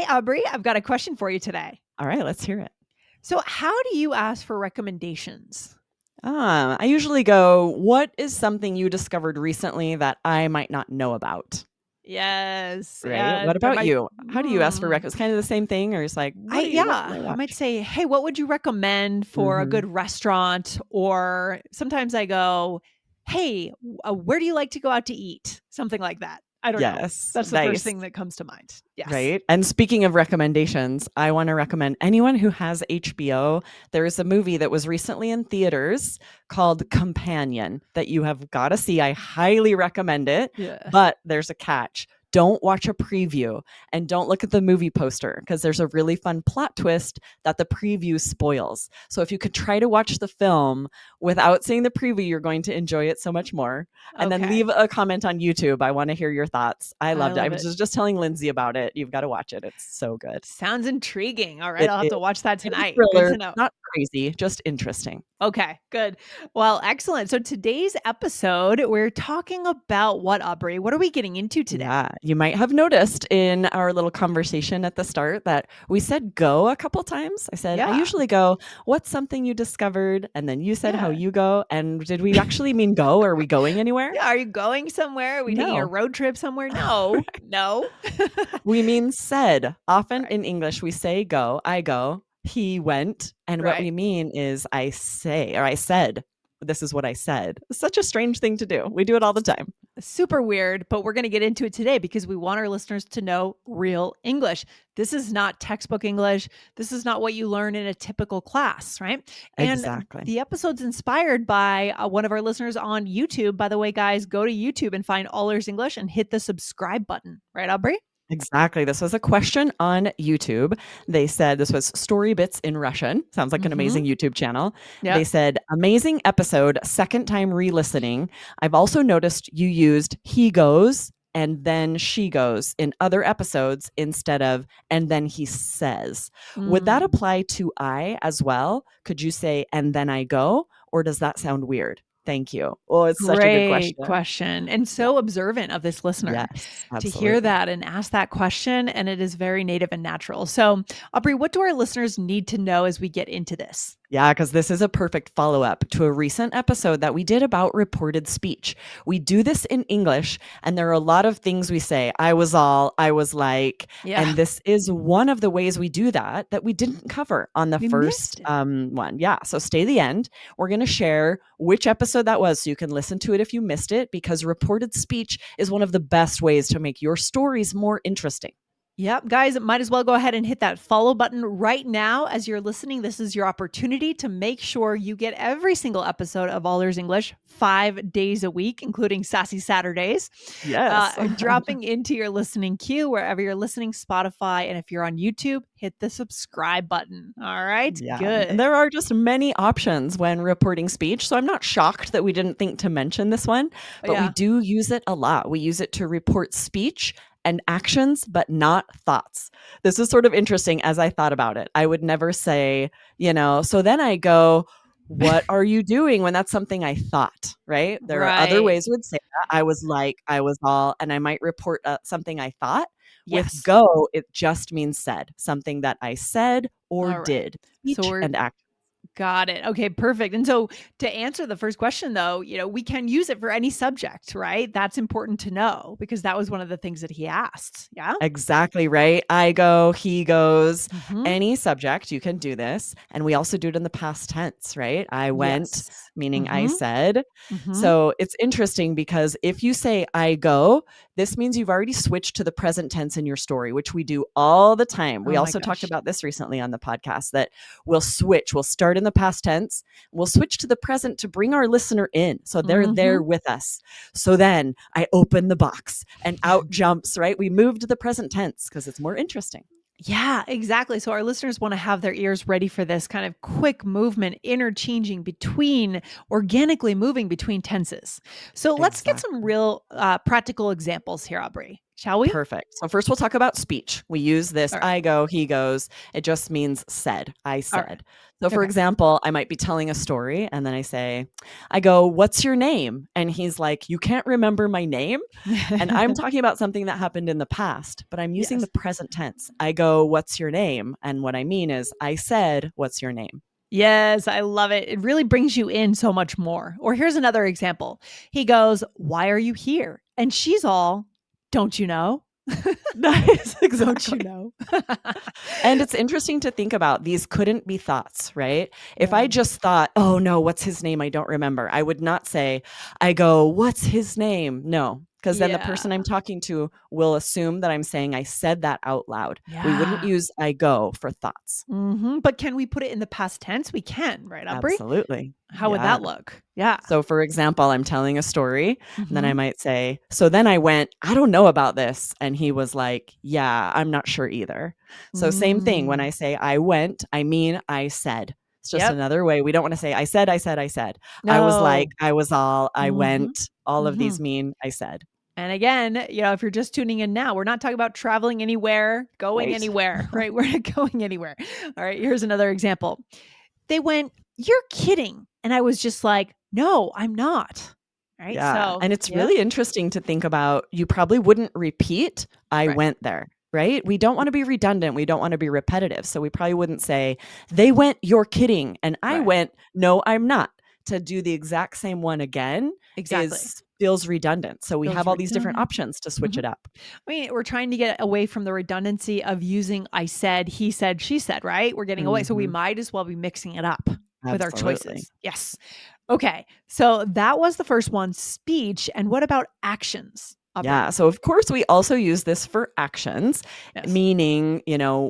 Hey, Aubrey, I've got a question for you today. All right, let's hear it. So, how do you ask for recommendations? I usually go, what is something you discovered recently that I might not know about? Yes, Right? and What but about you? How do you ask for It's kind of the same thing, or it's like, what can I I might watch? say, hey, what would you recommend for a Hmm. good restaurant? Or sometimes I go, hey, where do you like to go out to eat? Something like that. I don't know. Yes, That's the first nice. thing that comes to mind. Yes. Right. And speaking of recommendations, I want to recommend anyone who has HBO. There is a movie that was recently in theaters called Companion that you have got to see. I highly recommend it, Yeah. but there's a catch. Don't watch a preview and don't look at the movie poster because there's a really fun plot twist that the preview spoils. So if you could try to watch the film without seeing the preview, you're going to enjoy it so much more. And then Okay. leave a comment on YouTube. I want to hear your thoughts. I I loved it. I love was it. just telling Lindsay about it. You've got to watch it. It's so good. Sounds intriguing. All right. It I'll have is to watch that a tonight. Good thriller, to know. not crazy, just interesting. Okay, good. Well, excellent. So today's episode, we're talking about what, Aubrey? What are we getting into today? Yeah, you might have noticed in our little conversation at the start that we said go a couple times. I said, I Yeah, usually go, what's something you discovered? And then you said how yeah. you go. And did we actually mean go? Are we going anywhere? Yeah, are you going somewhere? Are we taking a No. road trip somewhere? No, no. We mean said. Often Right, in English, we say go, I go, he went. And what right. we mean is I say, or I said, this is what I said. It's such a strange thing to do. We do it all the time. Super weird, but we're going to get into it today because we want our listeners to know real English. This is not textbook English. This is not what you learn in a typical class, right? And Exactly. the episode's inspired by one of our listeners on YouTube. By the way, guys, go to YouTube and find All Ears English and hit the subscribe button, right, Aubrey? Exactly. This was a question on YouTube. They said this was Story Bits in Russian. Sounds like an Mm-hmm. amazing YouTube channel. Yeah. They said, amazing episode, second time re listening. I've also noticed you used he goes and then she goes in other episodes instead of and then he says. Would that Mm. apply to I as well? Could you say and then I go? Or does that sound weird? Thank you. Oh, it's such a good Great question. question. And Yeah. so observant of this listener Yes, to hear absolutely. that and ask that question. And it is very native and natural. So, Aubrey, what do our listeners need to know as we get into this? Yeah, because this is a perfect follow up to a recent episode that we did about reported speech. We do this in English, and there are a lot of things we say. I was all, I was like, Yeah, and this is one of the ways we do that we didn't cover on the we missed first it. one. Yeah, so stay the end. We're going to share which episode that was so you can listen to it if you missed it, because reported speech is one of the best ways to make your stories more interesting. Yep, guys, might as well go ahead and hit that follow button right now as you're listening. This is your opportunity to make sure you get every single episode of All Ears English 5 days a week, including Sassy Saturdays, Yes. dropping into your listening queue wherever you're listening, Spotify. And if you're on YouTube, hit the subscribe button. All right, Yeah, and good. there are just many options when reporting speech, so I'm not shocked that we didn't think to mention this one, but we Yeah. do use it a lot. We use it to report speech and actions, but not thoughts. This is sort of interesting as I thought about it. I would never say, so then I go, what are you doing when that's something I thought, right? There are other Right. ways we would say that. I was like, I was all, and I might report something I thought. With Yes. go, it just means said, something that I said or All right. did. So Speech we're and action. got it. Okay, perfect. And so to answer the first question though, we can use it for any subject, right? That's important to know because that was one of the things that he asked. Yeah? Exactly right. I go, he goes, Mhm. any subject, you can do this. And we also do it in the past tense, right? I went, Yes. meaning I Mhm. said. Mhm. So it's interesting because if you say I go, this means you've already switched to the present tense in your story, which we do all the time. We Oh my also talked gosh. about this recently on the podcast that we'll switch. We'll start in the past tense, we'll switch to the present to bring our listener in. So they're there Mhm. with us. So then I open the box and out jumps, right? We move to the present tense because it's more interesting. Yeah, exactly. So our listeners want to have their ears ready for this kind of quick movement, interchanging between, organically moving between tenses. So let's get some Exactly. real practical examples here, Aubrey. Shall we? Perfect. So first we'll talk about speech. We use this All right. I go, he goes. It just means said. I All right. said. So for Okay. example, I might be telling a story and then I go, what's your name? And he's like, you can't remember my name? And I'm talking about something that happened in the past, but I'm using the Yes. present tense. I go, what's your name? And what I mean is I said, what's your name? Yes, I love it. It really brings you in so much more. Or here's another example. He goes, "Why are you here?" And she's all, "Don't you know?" Nice. Don't you Exactly. know? And it's interesting to think about these couldn't be thoughts, right? If I Yeah. just thought, oh no, what's his name? I don't remember. I would not say, I go, what's his name? No, because then the Yeah. person I'm talking to will assume that I'm saying I said that out loud. We wouldn't Yeah. use I go for thoughts. But can we put it in the past tense? We can, right, Aubrey? Absolutely. How would Yeah. that look? Yeah. So, for example, I'm telling a story, and then I Mhm. might say, so then I went, I don't know about this. And he was like, yeah, I'm not sure either. So, same thing. When I Mm. say I went, I mean I said. It's just Yep. another way. We don't want to say I said, I said, I said. I was like, No. I was all, I Mhm. went. All of these Mhm. mean I said. And again, if you're just tuning in now, we're not talking about traveling anywhere, going Right. anywhere, right? We're not going anywhere. All right, here's another example. They went, "You're kidding." And I was just like, "No, I'm not." Right? Yeah, So, and it's yep. really interesting to think about. You probably wouldn't repeat, "I Right. went there," right? We don't wanna be redundant, we don't wanna be repetitive, so we probably wouldn't say, "They went, you're kidding," and I Right. went, "No, I'm not." To do the exact same one again Exactly. is feels redundant, so we Feels have all these different redundant. options to switch Mhm. it up. I mean, we're trying to get away from the redundancy of using I said, he said, she said, right? We're getting away. So we Mhm. might as well be mixing it up with our Absolutely. choices. Yes. Okay. So that was the first one, speech. And what about actions, Aubrey? Yeah. So, of course, we also use this for actions, Yes. meaning,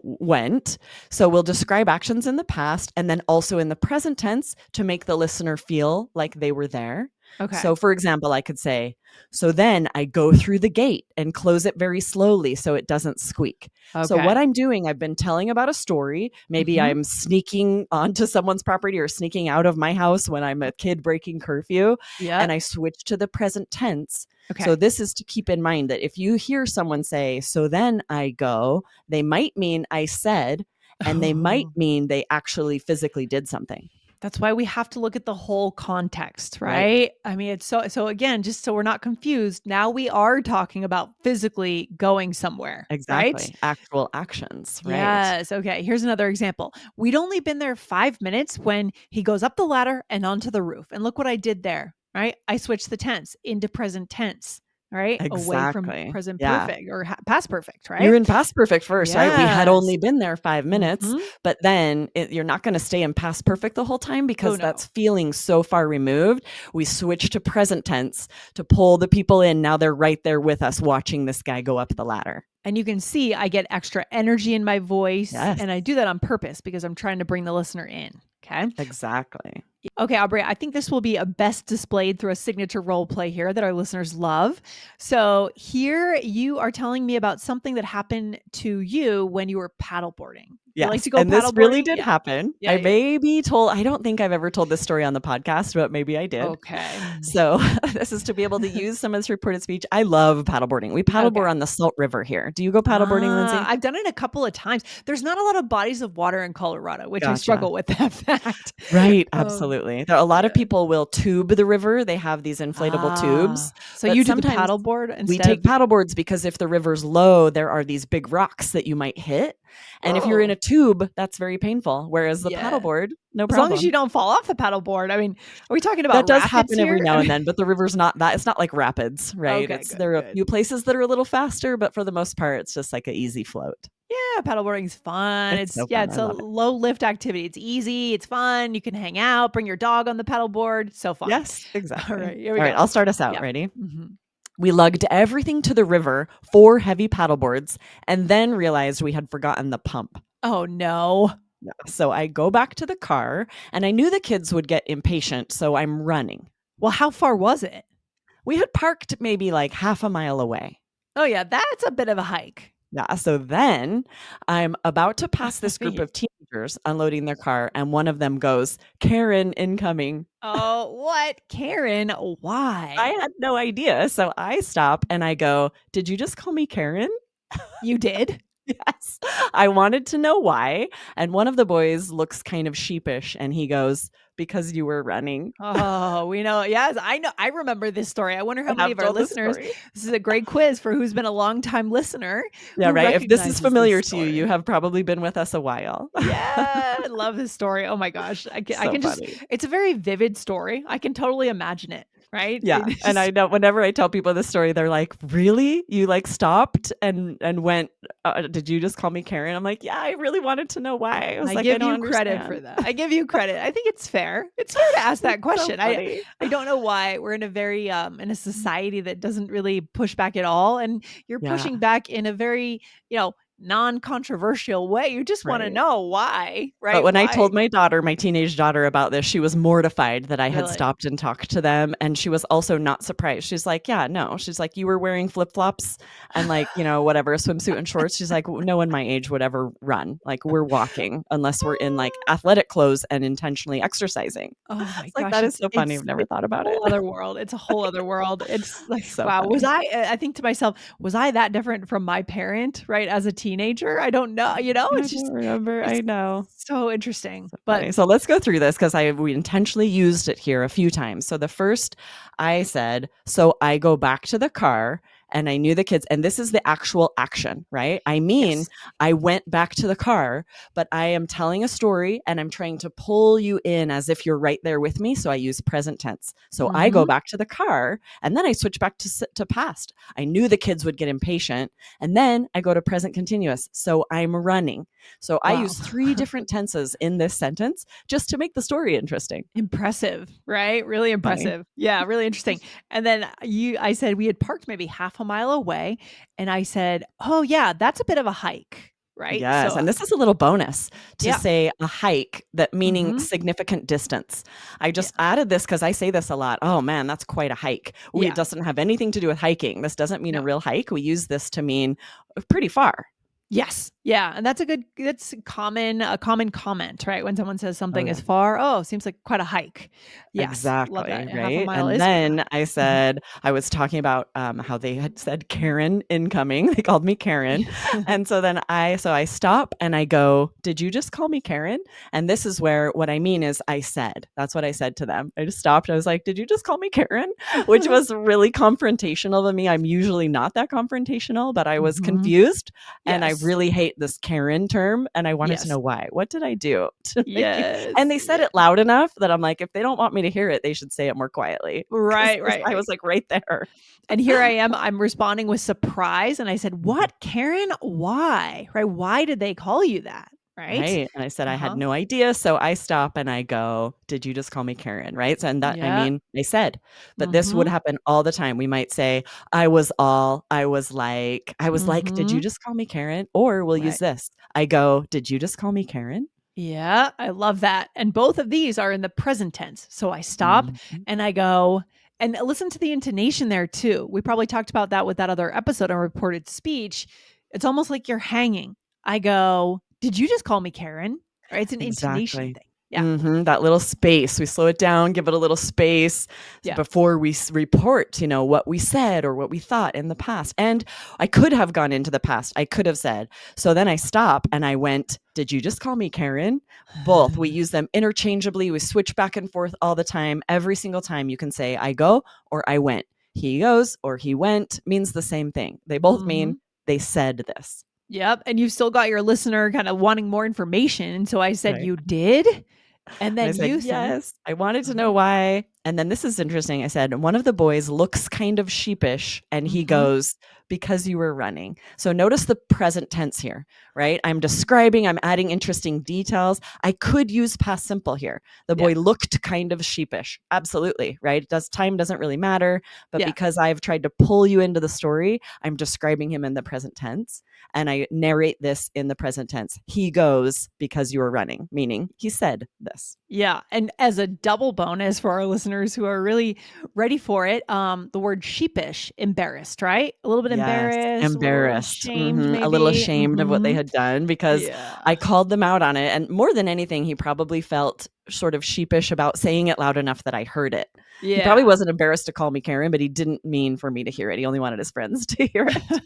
went. So, we'll describe actions in the past and then also in the present tense to make the listener feel like they were there. Okay. So, for example, I could say, so then I go through the gate and close it very slowly so it doesn't squeak. So, what Okay. I'm doing, I've been telling about a story. Maybe Hmm. I'm sneaking onto someone's property or sneaking out of my house when I'm a kid breaking curfew, and Yep. I switch to the present tense. So Okay. this is to keep in mind that if you hear someone say, so then I go, they might mean I said, and they might Oh, mean they actually physically did something. that's why we have to look at the whole context, Right. right? I mean, it's so again, just so we're not confused, now we are talking about physically going somewhere, right? Exactly. Actual actions. Right. Yes. Okay. Here's another example. We'd only been there 5 minutes when he goes up the ladder and onto the roof. And look what I did there, right? I switched the tense into present tense, right? Away from Exactly. present Yeah. perfect or past perfect, You're right? in past perfect first, right? We had Yes. only been there 5 minutes, Hmm. but then you're not going to stay in past perfect the whole time Oh, because no. that's feeling so far removed. We switch to present tense to pull the people in. Now they're right there with us watching this guy go up the ladder. And you can see I get extra energy in my voice. Yes, And I do that on purpose because I'm trying to bring the listener in. Okay. exactly. Okay, Aubrey, I think this will be a best displayed through a signature role play here that our listeners love. So, here you are telling me about something that happened to you when you were paddleboarding. You like Yes, to go and this really paddleboarding? did Yeah. happen. Yeah, yeah. I don't think I've ever told this story on the podcast, but maybe I did. Okay. So, this is to be able to use some of this reported speech. I love paddleboarding. We paddleboard Okay. on the Salt River here. Do you go paddleboarding, Lindsay? I've done it a couple of times. There's not a lot of bodies of water in Colorado, which I Gotcha. struggle with that fact. Right, Um, absolutely. There are a lot of yeah. people will tube the river. They have these inflatable tubes, So but you do the sometimes paddleboard we instead take of the. paddleboards because if the river's low, there are these big rocks that you might hit. And if you're in Oh, a tube, that's very painful. Whereas the yeah. paddleboard, no As long as you problem. don't fall off the paddleboard. I mean, are we talking about That does rapids happen every here? now I and mean, then, but the river's not that it's not like rapids, right? okay, It's good, there are a good. few places that are a little faster, but for the most part, it's just like a easy float. Yeah, paddleboarding's fun. It's It's so yeah, fun. it's I a love it. low lift activity. It's easy, it's fun. You can hang out, bring your dog on the paddleboard. So fun. Yes, All exactly. right, here we All right, go. I'll start us out. Yeah. Ready? Mhm. We lugged everything to the river, 4 heavy paddleboards, and then realized we had forgotten the pump. Oh no. Yeah. So I go back to the car, and I knew the kids would get impatient, so I'm running. Well, how far was it? We had parked maybe like half a mile away. Oh yeah, that's a bit of a hike. Yeah. So then I'm about to pass this group of teenagers teenagers unloading their car, and one of them goes, "Karen incoming." Oh, what? Karen, I why? had no idea, so I stop and I go, "Did you just call me Karen?" You did? Yes. I wanted to know why, and one of the boys looks kind of sheepish, and he goes, "Because you were running." Oh, we know. Yes, I know. I remember this story. I wonder I how many have of our told this listeners, story. this is a great quiz for who's been a longtime listener Yeah, who right? If this is recognizes this familiar to you, you story. have probably been with us a while. Yeah, I love this story. Oh my gosh. I So can just, funny. it's a very vivid story. I can totally imagine it, right? Yeah, It's and I just, know whenever I tell people this story, they're like, "Really? You, like, stopped and went, did you just call me Karen?" I'm like, "Yeah, I really wanted to know why." I was I like, "I give don't you credit for understand." that. I give you credit. I think it's fair. It's fair to ask that It's so question. funny. I don't know why we're in a very in a society that doesn't really push back at all, and you're Yeah, pushing back in a very, non-controversial way. You just want to right. know why, But right? when I Why? told my daughter, my teenage daughter, about this, she was mortified that I had Really? stopped and talked to them, and she was also not surprised. She's like, "Yeah, no." She's like, "You were wearing flip-flops and, like, whatever, a swimsuit and shorts." She's like, "No one my age would ever run. Like, we're walking unless we're in, like, athletic clothes and intentionally exercising." Oh my It's like, gosh, "That is so funny. I've never it's thought a about it." whole other world. It's a whole other world. It's like, So wow, funny. I think to myself, was I that different from my parent, right, as a teenager? I don't know, I it's don't just remember. it's I know. so interesting. So But funny. So let's go through this because we intentionally used it here a few times. So the first, I said, "So I go back to the car and I knew the kids," and this is the actual action, right? I mean, yes. I went back to the car, but I am telling a story and I'm trying to pull you in as if you're right there with me. So I use present tense. So I go Mhm. back to the car and then I switch back to past. I knew the kids would get impatient. And then I go to present continuous. So I'm running. So I Wow. use three different tenses in this sentence just to make the story interesting. Impressive, right? Really Funny. impressive. Yeah, really interesting. And then I said we had parked maybe half a mile away, and I said, "Oh, yeah, that's a bit of a hike." Right? Yes, So, and this is a little bonus to yeah. say a hike, that meaning Mhm. significant distance. I Yeah. just added this because I say this a lot. "Oh man, that's quite a hike." It Yeah. doesn't have anything to do with hiking. This doesn't mean a No. real hike. We use this to mean pretty far. Yes. Yeah, and that's a common comment, right? When someone says Oh something yeah. is far, "Oh, seems like quite a hike." Yes, love Exactly, that. Half a right? mile And is fair. then I Mhm. said, I was talking about, how they had said Karen incoming. They called me Karen. And so then I stop and I go, "Did you just call me Karen?" And this is where what I mean is I said. That's what I said to them. I just stopped. I was like, "Did you just call me Karen?" Which was really confrontational of me. I'm usually not that confrontational, but I was Mhm. confused and I Yes. really hate this Karen term and I wanted to Yes. know why. What did I do to make you, and Yes. they said Yeah. it loud enough that I'm like, if they don't want me to hear it, they should say it more quietly because Right, right, I right. was like right there. And here I am, I'm responding with surprise, and I said, Mhm. "What, Karen? Why?" Right? "Why did they call you that?" Right? Right. And I said I had Uh-huh. no idea. So I stop and I go, "Did you just call me Karen?" Right. So, and that, I Yeah. mean, I said, but this would Mhm. happen all the time. We might say, I was like, "Did you Mhm. just call me Karen?" Or we'll use Right. this. I go, "Did you just call me Karen?" Yeah, I love that. And both of these are in the present tense. So I stop Mhm. and I go, and listen to the intonation there too. We probably talked about that with that other episode on reported speech. It's almost like you're hanging. I go, "Did you just call me Karen?" Right? It's an intonation Exactly. thing. Yeah. Mhm, that little space. We slow it down, give it a little space Yeah. before we report, what we said or what we thought in the past. And I could have gone into the past. I could have said, so then I stop and I went, "Did you just call me Karen?" Both. We use them interchangeably. We switch back and forth all the time. Every single time you can say, "I go" or "I went." He goes or he went means the same thing. They both mean Mhm. they said this. Yep, and you've still got your listener kinda wanting more information, and so I said, Right. "You did?" And And I then said, you said, "Yes, I wanted to know uh-huh, why." And then this is interesting. I said, "One of the boys looks kind of sheepish." And he mhm, goes, "Because you were running." So notice the present tense here, right? I'm describing, I'm adding interesting details. I could use past simple here. The yeah, boy looked kind of sheepish. Absolutely, right? Time doesn't really matter. But yeah, because I've tried to pull you into the story, I'm describing him in the present tense. And I narrate this in the present tense. He goes because you were running, meaning he said this. yeah, and as a double bonus for our listeners listeners who are really ready for it. The word sheepish, embarrassed, right? A little bit Yes, embarrassed, a little embarrassed. ashamed, A little maybe. ashamed of what they had done because Yeah. I called them out on it, and more than anything, he probably felt sort of sheepish about saying it loud enough that I heard it. He probably Yeah. wasn't embarrassed to call me Karen, but he didn't mean for me to hear it. He only wanted his friends to hear it.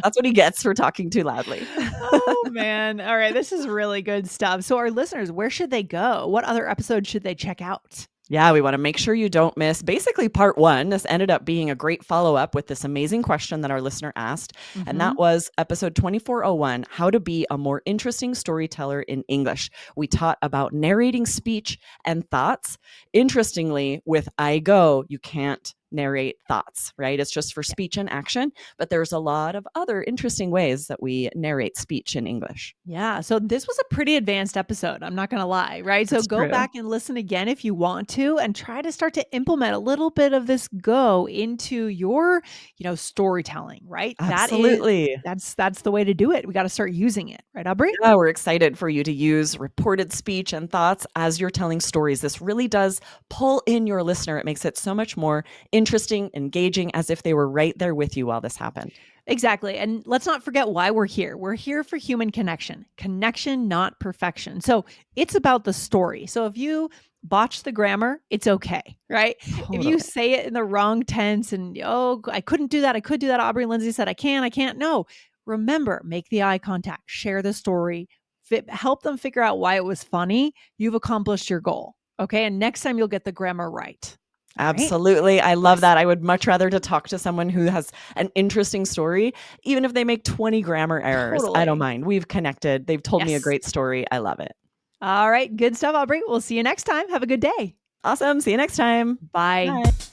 That's what he gets for talking too loudly. Oh, man. All right. This is really good stuff. So, our listeners, where should they go? What other episodes should they check out? Yeah, we want to make sure you don't miss basically part one. This ended up being a great follow up with this amazing question that our listener asked. And that was episode 2401, How to Be a More Interesting Storyteller in English. We taught about narrating speech and thoughts. Interestingly, with I go, you can't narrate thoughts, right? It's just for speech and action, but there's a lot of other interesting ways that we narrate speech in English. Yeah. So this was a pretty advanced episode. I'm not going to lie. Right. So That's go true. back and listen again if you want to, and try to start to implement a little bit of this go into your, storytelling, right? Absolutely. That's the way to do it. We got to start using it. Right, Aubrey? Yeah, we're excited for you to use reported speech and thoughts as you're telling stories. This really does pull in your listener. It makes it so much more interesting, engaging, as if they were right there with you while this happened. Exactly. And let's not forget why we're here. We're here for human connection, not perfection. So it's about the story. So if you botch the grammar, it's okay, right? If you Totally. say it in the wrong tense and, oh, I couldn't do that. I could do that. Aubrey and Lindsay said, I can't. No, remember, make the eye contact, share the story, help them figure out why it was funny. You've accomplished your goal. Okay. And next time you'll get the grammar right. All right. Absolutely. I love Yes. that. I would much rather to talk to someone who has an interesting story, even if they make 20 grammar errors. I don't Totally. mind. We've connected. They've told me a Yes. great story. I love it. All right. Good stuff, Aubrey. We'll see you next time. Have a good day. Awesome. See you next time. Bye. Bye.